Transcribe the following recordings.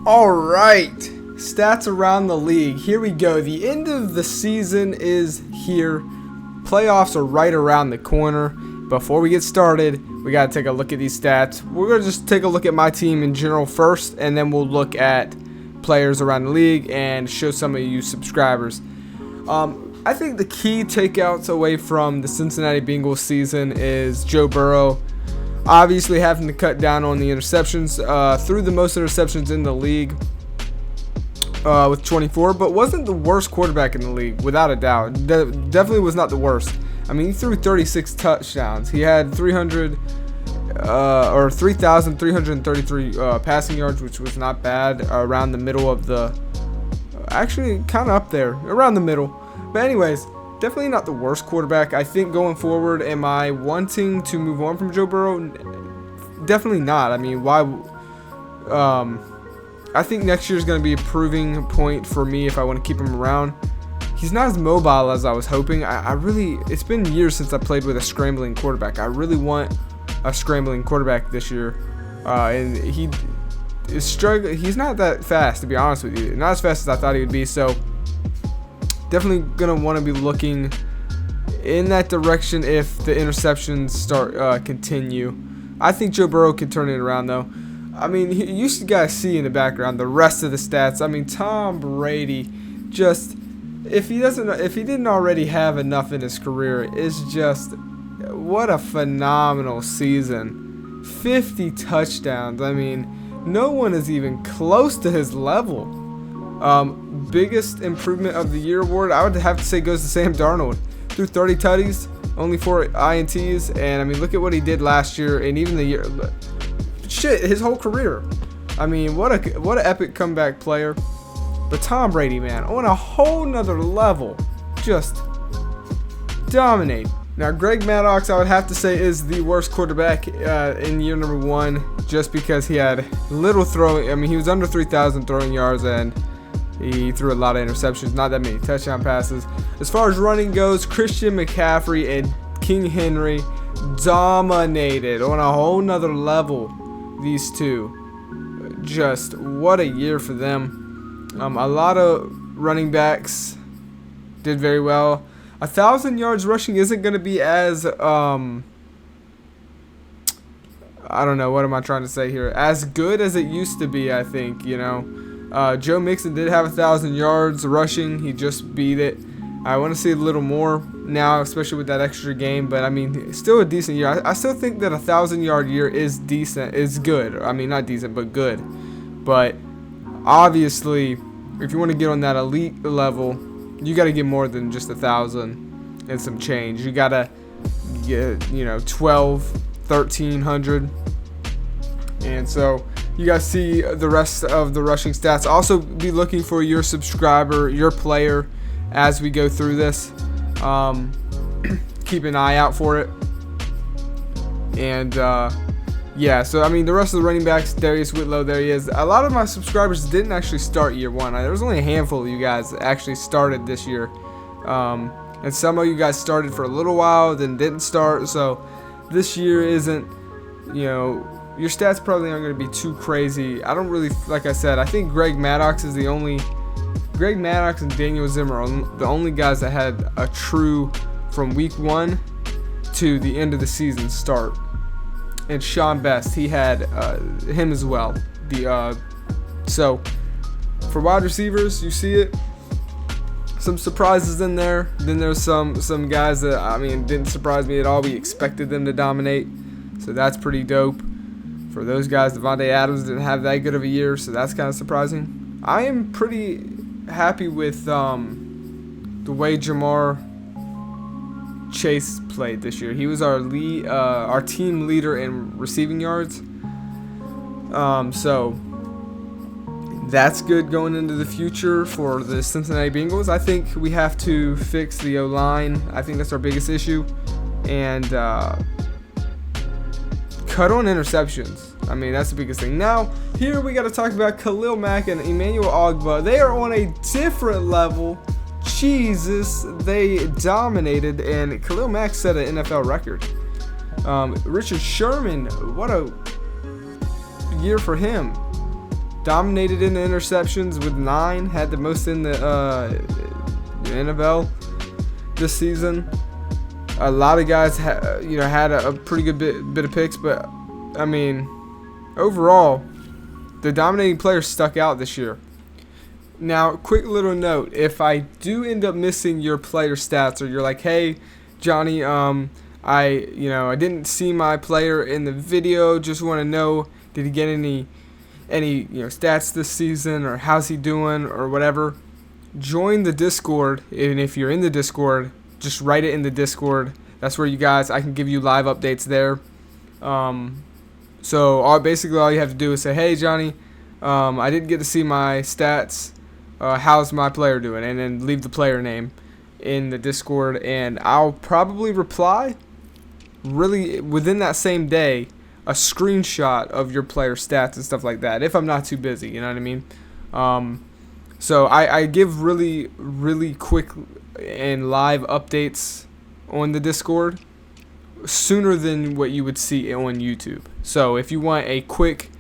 All right, stats around the league. Here we go. The end of the season is here. Playoffs are right around the corner. Before we get started, we got to take a look at these stats. We're going to just take a look at my team in general first, and then we'll look at players around the league and show some of you subscribers. I think the key takeouts away from the Cincinnati Bengals season is Joe Burrow obviously having to cut down on the interceptions, threw the most interceptions in the league with 24, but wasn't the worst quarterback in the league, without a doubt. Definitely was not the worst. I mean, he threw 36 touchdowns. He had 3,333 passing yards, which was not bad, around the middle of the, actually kind of up there, around the middle. But anyways, definitely not the worst quarterback. I think going forward, am I wanting to move on from Joe Burrow? Definitely not. I mean, why? I think next year is going to be a proving point for me if I want to keep him around. He's not as mobile as I was hoping. It's been years since I played with a scrambling quarterback. I really want a scrambling quarterback this year. And he is struggling. He's not that fast, to be honest with you. Not as fast as I thought he would be. So definitely going to want to be looking in that direction if the interceptions continue. I think Joe Burrow can turn it around, though. I mean, you guys see in the background the rest of the stats. I mean, Tom Brady, just if he didn't already have enough in his career, it's just what a phenomenal season. 50 touchdowns. I mean, no one is even close to his level. Biggest improvement of the year award, I would have to say, goes to Sam Darnold. Threw 30 tutties, only 4 INTs, and I mean, look at what he did last year and even the year. Shit, his whole career. I mean, what an epic comeback player. But Tom Brady, man, on a whole nother level, just dominate. Now, Greg Maddox, I would have to say, is the worst quarterback in year number 1, just because he had little throwing. I mean, he was under 3,000 throwing yards, and he threw a lot of interceptions, not that many touchdown passes. As far as running goes, Christian McCaffrey and King Henry dominated on a whole nother level. These two, just what a year for them. A lot of running backs did very well. 1,000 yards rushing isn't going to be as I don't know, what am I trying to say here, as good as it used to be. I think, Joe Mixon did have 1,000 yards rushing. He just beat it. I want to see a little more now, especially with that extra game. But I mean, still a decent year. I still think that 1,000-yard year is decent. Is good. I mean, not decent, but good. But obviously, if you want to get on that elite level, you got to get more than just 1,000 and some change. You got to get 12, 1,300, and so you guys see the rest of the rushing stats. Also, be looking for your subscriber, your player, as we go through this. Keep an eye out for it. And yeah, so I mean, the rest of the running backs, Darius Whitlow, there he is. A lot of my subscribers didn't actually start year 1. There was only a handful of you guys that actually started this year. And some of you guys started for a little while, then didn't start. So this year isn't, your stats probably aren't going to be too crazy. I don't really, like I said, I think Greg Maddox and Daniel Zimmer are the only guys that had a true from week 1 to the end of the season start. And Sean Best, he had him as well. So for wide receivers, you see it. Some surprises in there. Then there's some guys that, I mean, didn't surprise me at all. We expected them to dominate, so that's pretty dope. For those guys, Devontae Adams didn't have that good of a year, so that's kind of surprising. I am pretty happy with the way Jamar Chase played this year. He was our team leader in receiving yards. So that's good going into the future for the Cincinnati Bengals. I think we have to fix the O-line. I think that's our biggest issue. And cut on interceptions. I mean, that's the biggest thing. Now, here we got to talk about Khalil Mack and Emmanuel Ogbah. They are on a different level. Jesus, they dominated, and Khalil Mack set an NFL record. Richard Sherman, what a year for him. dominated in the interceptions with 9, had the most in the NFL this season. A lot of guys had a pretty good bit of picks, but I mean, overall, the dominating players stuck out this year. Now, quick little note: if I do end up missing your player stats, or you're like, "Hey, Johnny, I didn't see my player in the video. Just want to know, did he get any stats this season, or how's he doing, or whatever." Join the Discord, and if you're in the Discord, just write it in the Discord. That's where I can give you live updates there. So basically all you have to do is say, "Hey, Johnny, I didn't get to see my stats. How's my player doing?" And then leave the player name in the Discord, and I'll probably reply really within that same day, a screenshot of your player stats and stuff like that, if I'm not too busy, you know what I mean? So I give really, really quick and live updates on the Discord sooner than what you would see on YouTube. So if you want a quick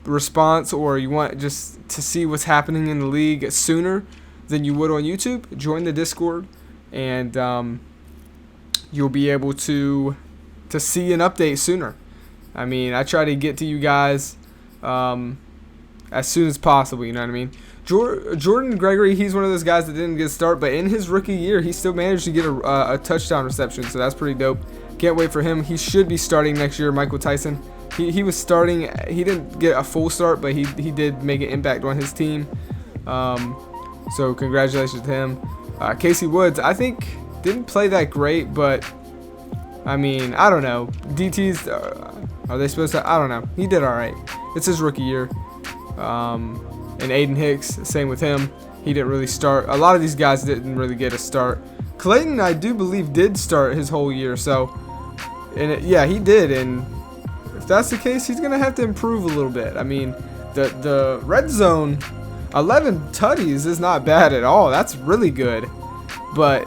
response, or you want just to see what's happening in the league sooner than you would on YouTube, join the Discord, and you'll be able to see an update sooner. I mean, I try to get to you guys as soon as possible, you know what I mean? Jordan Gregory, he's one of those guys that didn't get a start, but in his rookie year, he still managed to get a touchdown reception, so that's pretty dope. Can't wait for him. He should be starting next year. Michael Tyson, he was starting. He didn't get a full start, but he did make an impact on his team. So congratulations to him. Casey Woods, I think, didn't play that great, but I mean, I don't know. DTs, are they supposed to? I don't know. He did all right. It's his rookie year. And Aiden Hicks, same with him. He didn't really start. A lot of these guys didn't really get a start. Clayton, I do believe, did start his whole year. So, yeah, he did. And if that's the case, he's gonna have to improve a little bit. I mean, the red zone, 11 tutties is not bad at all. That's really good. But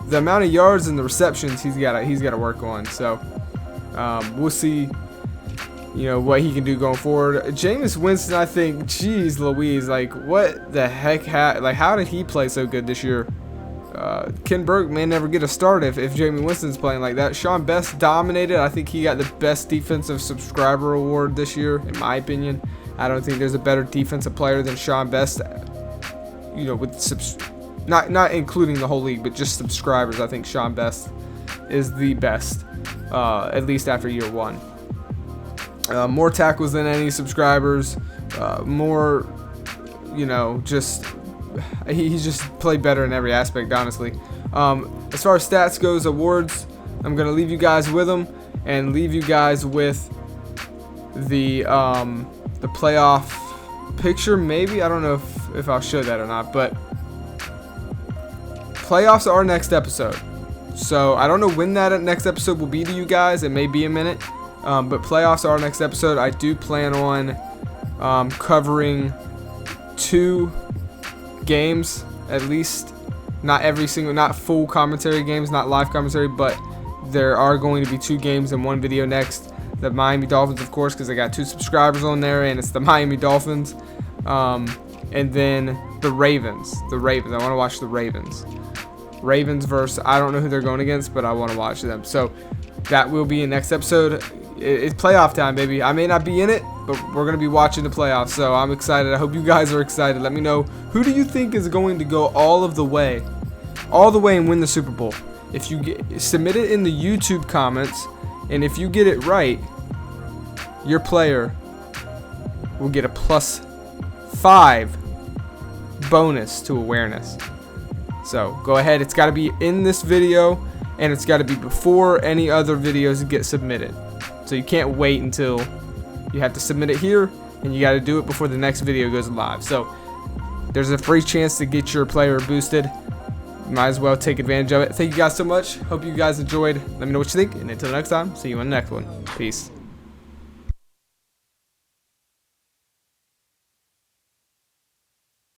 the amount of yards and the receptions he's got to work on. So we'll see, what he can do going forward. Jameis Winston, I think, geez Louise, like, what the heck? How did he play so good this year? Ken Burke may never get a start if Jameis Winston's playing like that. Sean Best dominated. I think he got the best defensive subscriber award this year, in my opinion. I don't think there's a better defensive player than Sean Best. With not including the whole league, but just subscribers. I think Sean Best is the best, at least after year 1. More tackles than any subscribers. More, just he's just played better in every aspect, honestly. As far as stats goes, awards, I'm gonna leave you guys with them, and leave you guys with the playoff picture. Maybe, I don't know if I'll show that or not, but playoffs are next episode. So I don't know when that next episode will be to you guys. It may be a minute, but playoffs are next episode. I do plan on covering 2 games at least. Not full commentary games, not live commentary, but there are going to be 2 games in one video next. The Miami Dolphins, of course, because I got 2 subscribers on there, and it's the Miami Dolphins. And then the Ravens. I want to watch the Ravens. Ravens versus, I don't know who they're going against, but I want to watch them. So that will be in next episode. It's playoff time, baby. I may not be in it, but we're going to be watching the playoffs. So I'm excited. I hope you guys are excited. Let me know, who do you think is going to go all the way and win the Super Bowl? If you submit it in the YouTube comments, and if you get it right, your player will get a +5 bonus to awareness. So go ahead. It's got to be in this video, and it's got to be before any other videos get submitted. So you can't wait until you have to submit it here, and you got to do it before the next video goes live. So there's a free chance to get your player boosted. Might as well take advantage of it. Thank you guys so much. Hope you guys enjoyed. Let me know what you think, and until next time, see you on the next one. Peace.